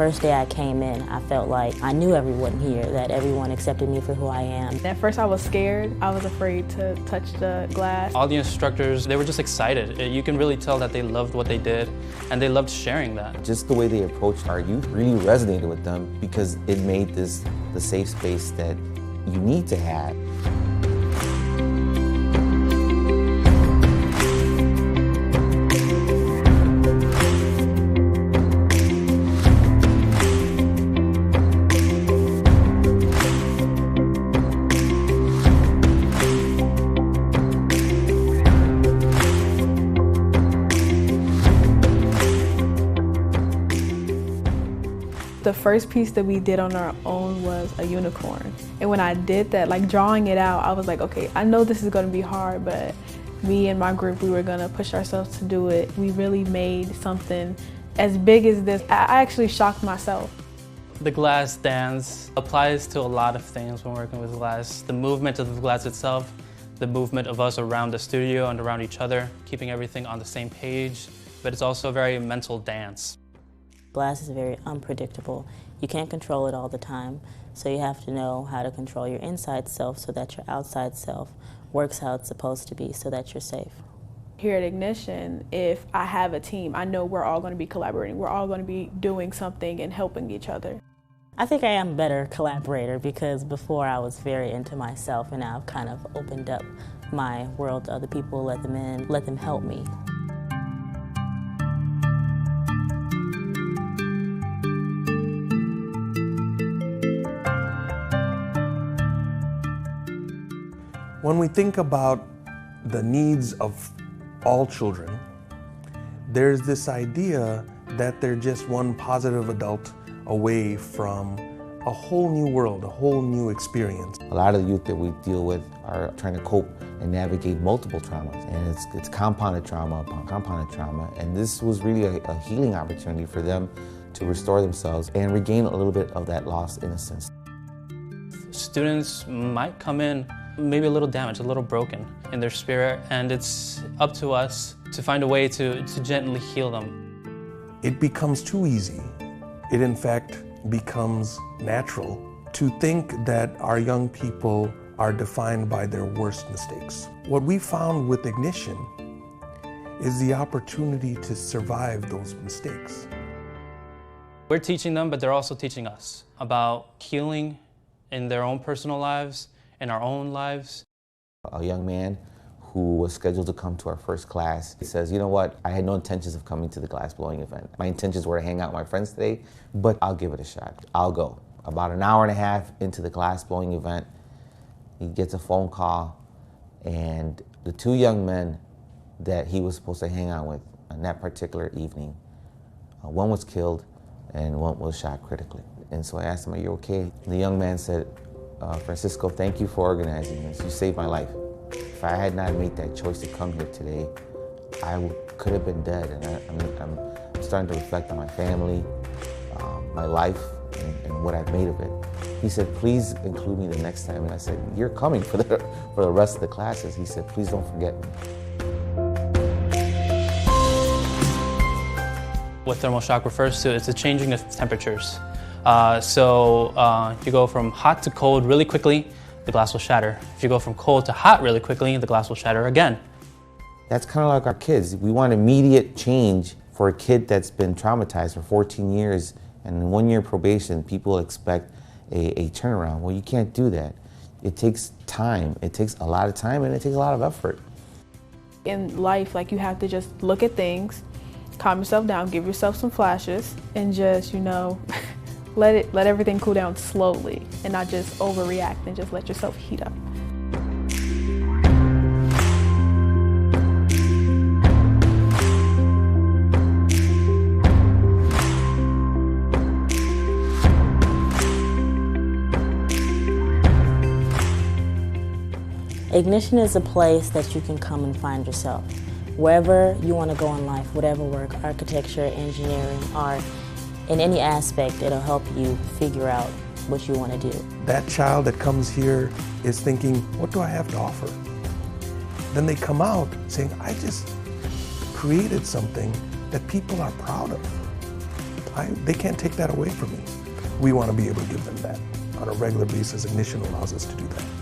first day I came in, I felt like I knew everyone here, that everyone accepted me for who I am. At first I was scared. I was afraid to touch the glass. All the instructors, they were just excited. You can really tell that they loved what they did and they loved sharing that. Just the way they approached our youth really resonated with them because it made this the safe space that you need to have. The first piece that we did on our own was a unicorn. And when I did that, like drawing it out, I was like, okay, I know this is gonna be hard, but me and my group, we were gonna push ourselves to do it. We really made something as big as this. I actually shocked myself. The glass dance applies to a lot of things when working with glass. The movement of the glass itself, the movement of us around the studio and around each other, keeping everything on the same page, but it's also a very mental dance. Glass is very unpredictable. You can't control it all the time, so you have to know how to control your inside self so that your outside self works how it's supposed to be so that you're safe. Here at Ignition, if I have a team, I know we're all going to be collaborating. We're all going to be doing something and helping each other. I think I am a better collaborator because before I was very into myself, and now I've kind of opened up my world to other people, let them in, let them help me. When we think about the needs of all children, there's this idea that they're just one positive adult away from a whole new world, a whole new experience. A lot of the youth that we deal with are trying to cope and navigate multiple traumas, and it's compounded trauma upon compounded trauma, and this was really a healing opportunity for them to restore themselves and regain a little bit of that lost innocence. Students might come in maybe a little damaged, a little broken in their spirit, and it's up to us to find a way to gently heal them. It becomes too easy. It in fact becomes natural to think that our young people are defined by their worst mistakes. What we found with Ignition is the opportunity to survive those mistakes. We're teaching them, but they're also teaching us about healing in their own personal lives, in our own lives. A young man who was scheduled to come to our first class, he says, you know what, I had no intentions of coming to the glass blowing event. My intentions were to hang out with my friends today, but I'll give it a shot. I'll go. About an hour and a half into the glass blowing event, he gets a phone call, and the two young men that he was supposed to hang out with on that particular evening, one was killed and one was shot critically. And so I asked him, are you okay? The young man said, Francisco, thank you for organizing this. You saved my life. If I had not made that choice to come here today, I could have been dead. And I'm starting to reflect on my family, my life, and what I've made of it. He said, please include me the next time. And I said, you're coming for the rest of the classes. He said, please don't forget me. What thermal shock refers to is the changing of temperatures. So you go from hot to cold really quickly, the glass will shatter. If you go from cold to hot really quickly, the glass will shatter again. That's kind of like our kids. We want immediate change for a kid that's been traumatized for 14 years, and in 1 year probation, people expect a turnaround. Well, you can't do that. It takes time. It takes a lot of time, and it takes a lot of effort. In life, like, you have to just look at things, calm yourself down, give yourself some flashes, and just, you know, let everything cool down slowly and not just overreact and just let yourself heat up. Ignition is a place that you can come and find yourself. Wherever you want to go in life, whatever work, architecture, engineering, art, in any aspect, it'll help you figure out what you want to do. That child that comes here is thinking, what do I have to offer? Then they come out saying, I just created something that people are proud of. they can't take that away from me. We want to be able to give them that on a regular basis. Ignition allows us to do that.